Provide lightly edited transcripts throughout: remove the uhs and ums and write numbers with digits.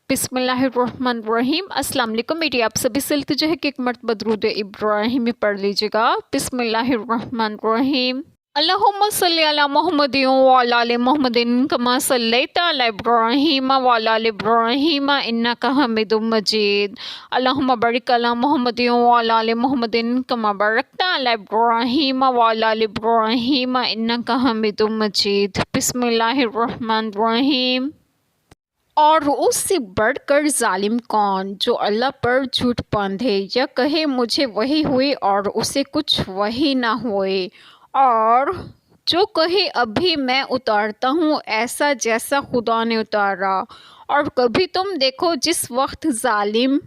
बिस्मिल्लाहिर्रहमानिर्रहीम। अस्सलाम वालेकुम। मेरी आप सभी से इल्तिजा है कि एक मर्तबा दुरूद इब्राहिमी पढ़ लीजिएगा। बिस्मिल्लाहिर्रहमानिर्रहीम। अल्लाहुम्मा सल्ली अला मुहम्मदिन व अला आलि मुहम्मदिन कमा सल्लैता अला इब्राहीम व अला आलि इब्राहीम इन्नका हमीदुम मजीद। अल्लाहुम्मा बारिक अला मुहम्मदिन व अला आलि मुहम्मदिन कमा बारकता अला इब्राहीम व अला आलि इब्राहीम इन्नका हमीदुम मजीद। बिस्मिल्लाहिर्रहमानिर्रहीम। और उससे बढ़कर जालिम कौन, जो अल्लाह पर झूठ बांधे या कहे मुझे वही हुई और उसे कुछ वही ना हुए, और जो कहे अभी मैं उतारता हूँ ऐसा जैसा खुदा ने उतारा। और कभी तुम देखो जिस वक्त जालिम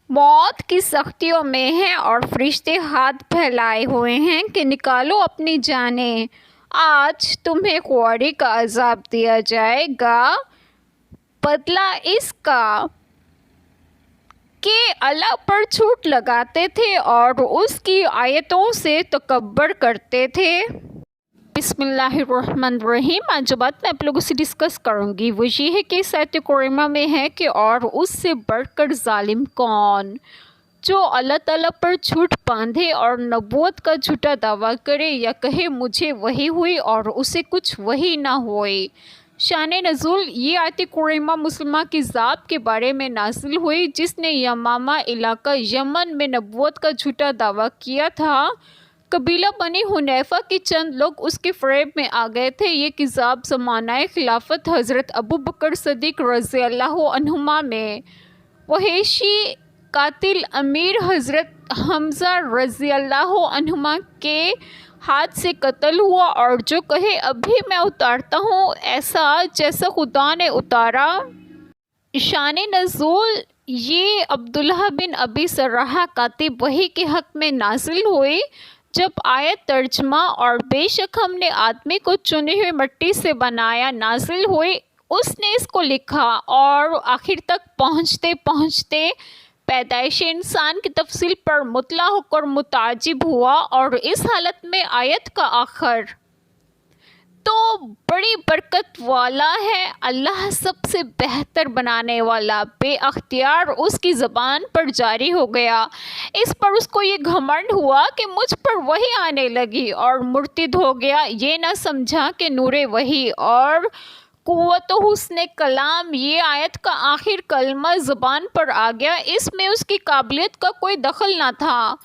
मौत की सख्तियों में है और फरिश्ते हाथ फैलाए हुए हैं कि निकालो अपनी जानें, आज तुम्हें ख्वारी का अजाब दिया जाएगा, बदला इसका कि अल्लाह पर झूठ लगाते थे और उसकी आयतों से तकब्बर करते थे। बिस्मिल्लाहिर्रहमानिर्रहीम। आज जो बात मैं आप लोगों से डिस्कस करूंगी वो ये है कि आयत कुरैमा में है कि और उससे बढ़कर जालिम कौन, जो अल्लाह ताला पर झूठ बांधे और नबूवत का झूठा दावा करे या कहे मुझे वही हुई और उसे कुछ वही ना हुए। शान नज़ुल ये आयत कुरैमा मुसलमा की ज़ात के बारे में नाजिल हुई जिसने यमामा इलाका यमन में नबूवत का झूठा दावा किया था। कबीला बनी हुनैफा के चंद लोग उसके फ़रेब में आ गए थे। ये किज़ाब ज़मानाए खिलाफत हज़रत अबू बकर सदीक़ रज़ी अल्लाहु अन्हुमा में वहशी कातिल अमीर हज़रत हमज़ा रज़ी अल्लाहु अन्हुमा के हाथ से कत्ल हुआ। और जो कहे अभी मैं उतारता हूँ ऐसा जैसा खुदा ने उतारा। शान नज़ुल ये अब्दुल्लाह बिन अबी सरहा कातिब वही के हक़ में नाजिल हुई जब आयत तर्जमा और बेशक हमने आदमी को चुनी हुई मिट्टी से बनाया नाजिल हुई। उसने इसको लिखा और आखिर तक पहुँचते पहुँचते पैदाइश इंसान की तफसील पर मुतला होकर मुताजिब हुआ। और इस हालत में आयत का आखिर तो बड़ी बरकत वाला है, अल्लाह सबसे बेहतर बनाने वाला, बेअख्तियार उसकी ज़बान पर जारी हो गया। इस पर उसको ये घमंड हुआ कि मुझ पर वही आने लगी और मुर्तिद हो गया। ये ना समझा कि नूरे वही और कुव्वत हुस्न कलाम ये आयत का आखिर कलमा ज़बान पर आ गया। इसमें उसकी काबिलियत का कोई दखल ना था।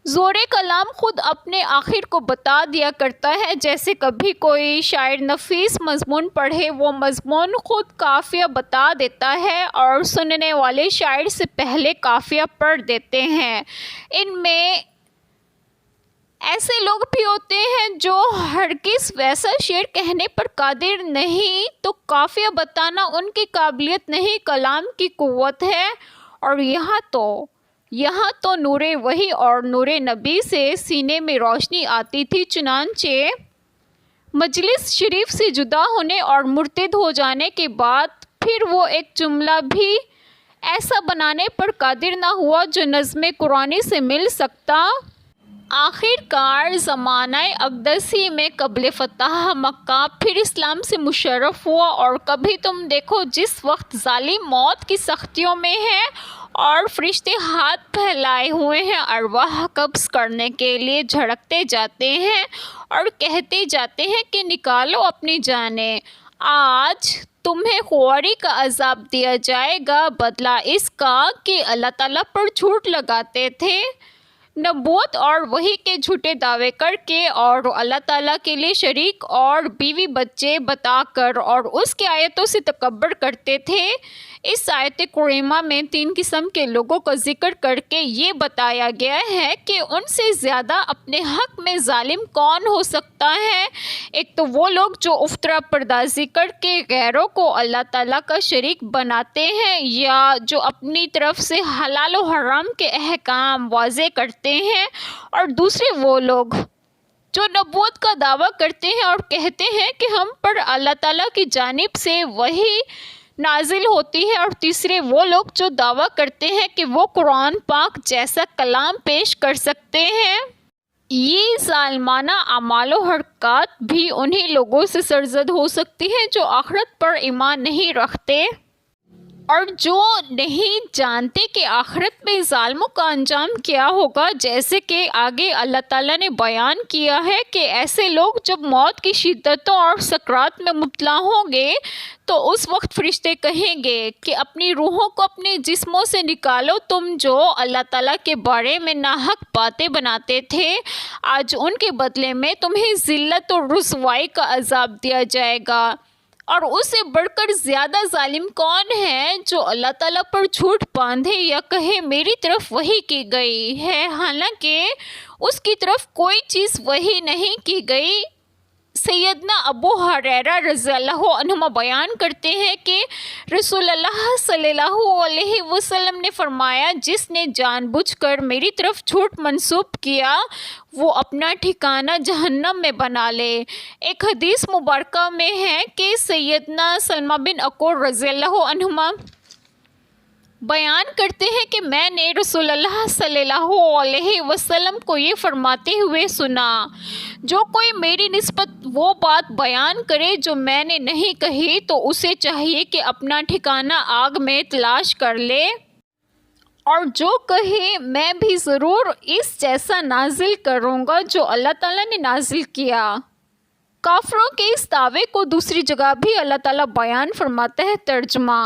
ज़ोरे कलाम ख़ुद अपने आखिर को बता दिया करता है। जैसे कभी कोई शायर नफीस मज़मून पढ़े, वो मज़मून ख़ुद काफ़िया बता देता है और सुनने वाले शायर से पहले काफ़िया पढ़ देते हैं। इनमें ऐसे लोग भी होते हैं जो हरगिज़ वैसा शेर कहने पर कादिर नहीं, तो काफ़िया बताना उनकी काबिलियत नहीं, कलाम की कुव्वत है। और यहाँ तो नूरे वही और नूरे नबी से सीने में रोशनी आती थी। चुनांचे मजलिस शरीफ से जुदा होने और मुर्तिद हो जाने के बाद फिर वो एक जुमला भी ऐसा बनाने पर कादिर ना हुआ जो नज़्म कुरानी से मिल सकता। आखिरकार ज़मानाए अक़दसी में क़ब्ल फ़तह मक्का फिर इस्लाम से मुशर्रफ़ हुआ। और कभी तुम देखो जिस वक्त ज़ालिम मौत की सख्तियों में है और फरिश्ते हाथ फैलाए हुए हैं अरवाह कब्ज़ करने के लिए झड़कते जाते हैं और कहते जाते हैं कि निकालो अपनी जानें, आज तुम्हें ख्वारी का अजाब दिया जाएगा, बदला इसका कि अल्लाह ताला पर झूठ लगाते थे नबूवत और वही के झूठे दावे करके और अल्लाह ताला के लिए शरीक और बीवी बच्चे बताकर और उसकी आयतों से तकब्बर करते थे। इस आयत कुरैमा में 3 किस्म के लोगों का जिक्र करके ये बताया गया है कि उनसे ज़्यादा अपने हक़ में जालिम कौन हो सकता है। एक तो वो लोग जो उफ्तरा पर्दाजी करके गैरों को अल्लाह ताला का शरीक बनाते हैं, या जो अपनी तरफ से हलाल व हराम के अहकाम वाज़े करते हैं। और दूसरे वो लोग जो नबूवत का दावा करते हैं और कहते हैं कि हम पर अल्लाह ताला की जानिब से वही नाजिल होती है। और तीसरे वो लोग जो दावा करते हैं कि वो कुरान पाक जैसा कलाम पेश कर सकते हैं। ये ज़ालिमाना अमाल व हरकत भी उन्हीं लोगों से सरजद हो सकती हैं जो आखिरत पर ईमान नहीं रखते اور جو نہیں جانتے کہ آخرت میں ظالموں کا انجام کیا ہوگا، جیسے کہ آگے اللہ تعالیٰ نے بیان کیا ہے کہ ایسے لوگ جب موت کی شدتوں اور سکرات میں مبتلا ہوں گے تو اس وقت فرشتے کہیں گے کہ اپنی روحوں کو اپنے جسموں سے نکالو، تم جو اللہ تعالیٰ کے بارے میں ناحق باتیں بناتے تھے، آج ان کے بدلے میں تمہیں ذلت اور رسوائی کا عذاب دیا جائے گا۔ اور اس سے بڑھ کر زیادہ ظالم کون ہے جو اللہ تعالیٰ پر جھوٹ باندھے یا کہے میری طرف وحی کی گئی ہے حالانکہ اس کی طرف کوئی چیز وحی نہیں کی گئی۔ سیدنا ابو ہریرہ رضی اللہ عنہ بیان کرتے ہیں کہ رسول اللہ صلی اللہ علیہ وسلم نے فرمایا، جس نے جان بوجھ کر میری طرف جھوٹ منسوب کیا وہ اپنا ٹھکانہ جہنم میں بنا لے۔ ایک حدیث مبارکہ میں ہے کہ سیدنا سلمہ بن اکوع رضی اللہ عنہما بیان کرتے ہیں کہ میں نے رسول اللہ صلی اللہ علیہ وسلم کو یہ فرماتے ہوئے سنا، جو کوئی میری نسبت وہ بات بیان کرے جو میں نے نہیں کہی تو اسے چاہیے کہ اپنا ٹھکانہ آگ میں تلاش کر لے، اور جو کہے میں بھی ضرور اس جیسا نازل کروں گا جو اللہ تعالیٰ نے نازل کیا۔ کافروں کے اس دعوے کو دوسری جگہ بھی اللہ تعالیٰ بیان فرماتا ہے۔ ترجمہ: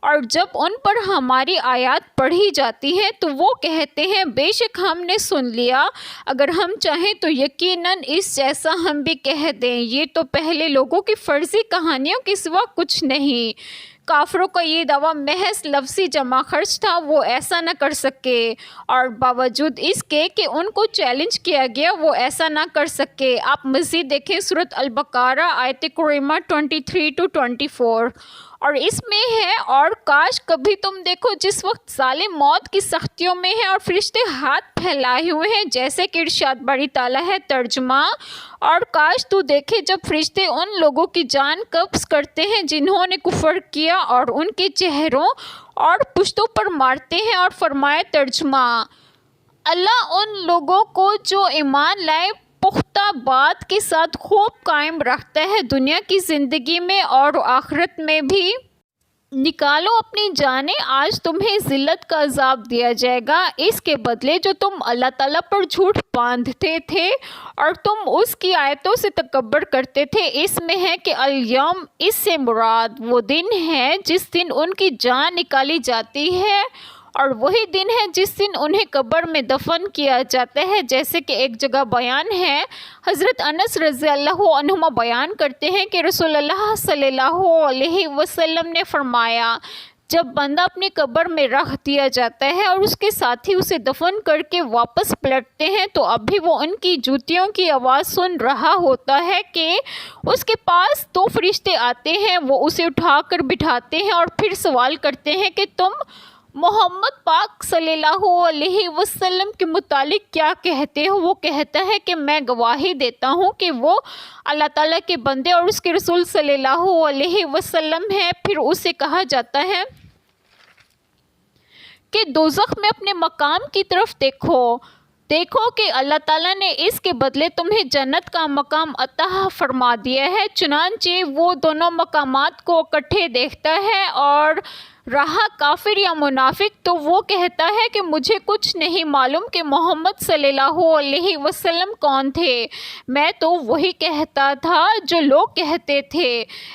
اور جب ان پر ہماری آیات پڑھی جاتی ہیں تو وہ کہتے ہیں بے شک ہم نے سن لیا، اگر ہم چاہیں تو یقیناً اس جیسا ہم بھی کہہ دیں، یہ تو پہلے لوگوں کی فرضی کہانیوں کے سوا کچھ نہیں۔ کافروں کا یہ دعویٰ محض لفظی جمع خرچ تھا، وہ ایسا نہ کر سکے، اور باوجود اس کے کہ ان کو چیلنج کیا گیا وہ ایسا نہ کر سکے۔ آپ مزید دیکھیں سورۃ البقرہ آیت کریمہ 23-24، اور اس میں ہے، اور کاش کبھی تم دیکھو جس وقت ظالم موت کی سختیوں میں ہے اور فرشتے ہاتھ پھیلائے ہوئے ہیں، جیسے کہ ارشاد باری تعالیٰ ہے۔ ترجمہ: اور کاش تو دیکھے جب فرشتے ان لوگوں کی جان قبض کرتے ہیں جنہوں نے کفر کیا اور ان کے چہروں اور پشتوں پر مارتے ہیں، اور فرمائے۔ ترجمہ: اللہ ان لوگوں کو جو ایمان لائے پختہ بات کے ساتھ خوب قائم رکھتا ہے، دنیا کی زندگی میں اور آخرت میں بھی۔ نکالو اپنی جانیں، آج تمہیں ذلت کا عذاب دیا جائے گا اس کے بدلے جو تم اللہ تعالیٰ پر جھوٹ باندھتے تھے اور تم اس کی آیتوں سے تکبر کرتے تھے۔ اس میں ہے کہ الیوم، اس سے مراد وہ دن ہے جس دن ان کی جان نکالی جاتی ہے، اور وہی دن ہے جس دن انہیں قبر میں دفن کیا جاتا ہے، جیسے کہ ایک جگہ بیان ہے۔ حضرت انس رضی اللہ عنہ بیان کرتے ہیں کہ رسول اللہ صلی اللہ علیہ وسلم نے فرمایا، جب بندہ اپنی قبر میں رکھ دیا جاتا ہے اور اس کے ساتھی اسے دفن کر کے واپس پلٹتے ہیں تو اب بھی وہ ان کی جوتیوں کی آواز سن رہا ہوتا ہے کہ اس کے پاس دو فرشتے آتے ہیں، وہ اسے اٹھا کر بٹھاتے ہیں اور پھر سوال کرتے ہیں کہ تم محمد پاک صلی اللہ علیہ وسلم کے متعلق کیا کہتے ہو؟ وہ کہتا ہے کہ میں گواہی دیتا ہوں کہ وہ اللہ تعالیٰ کے بندے اور اس کے رسول صلی اللہ علیہ وسلم ہیں۔ پھر اسے کہا جاتا ہے کہ دوزخ میں اپنے مقام کی طرف دیکھو کہ اللہ تعالیٰ نے اس کے بدلے تمہیں جنت کا مقام عطا فرما دیا ہے۔ چنانچہ وہ دونوں مقامات کو اکٹھے دیکھتا ہے اور رہا کافر یا منافق تو وہ کہتا ہے کہ مجھے کچھ نہیں معلوم کہ محمد صلی اللہ علیہ وسلم کون تھے، میں تو وہی کہتا تھا جو لوگ کہتے تھے۔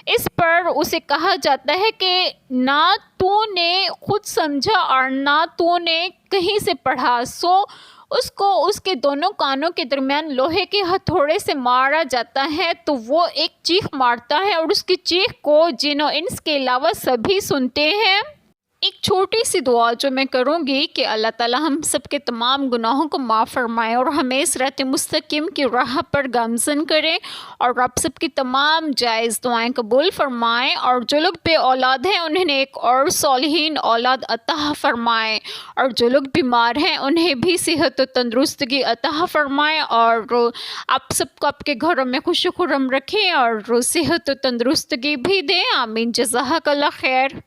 اس پر اسے کہا جاتا ہے کہ نہ تو نے خود سمجھا اور نہ تو نے کہیں سے پڑھا، سو اس کو اس کے دونوں کانوں کے درمیان لوہے کے ہتھوڑے سے مارا جاتا ہے تو وہ ایک چیخ مارتا ہے اور اس کی چیخ کو جن و انس کے علاوہ سبھی سنتے ہیں۔ ایک چھوٹی سی دعا جو میں کروں گی کہ اللہ تعالیٰ ہم سب کے تمام گناہوں کو معاف فرمائے اور ہمیں صراط مستقیم کی راہ پر گامزن کرے، اور آپ سب کی تمام جائز دعائیں قبول فرمائے، اور جو لوگ بے اولاد ہیں انہیں ایک اور صالحین اولاد عطا فرمائے، اور جو لوگ بیمار ہیں انہیں بھی صحت و تندرستگی عطا فرمائے، اور آپ سب کو آپ کے گھروں میں خوش و خرم رکھیں اور صحت و تندرستگی بھی دیں۔ آمین۔ جزاک اللہ خیر۔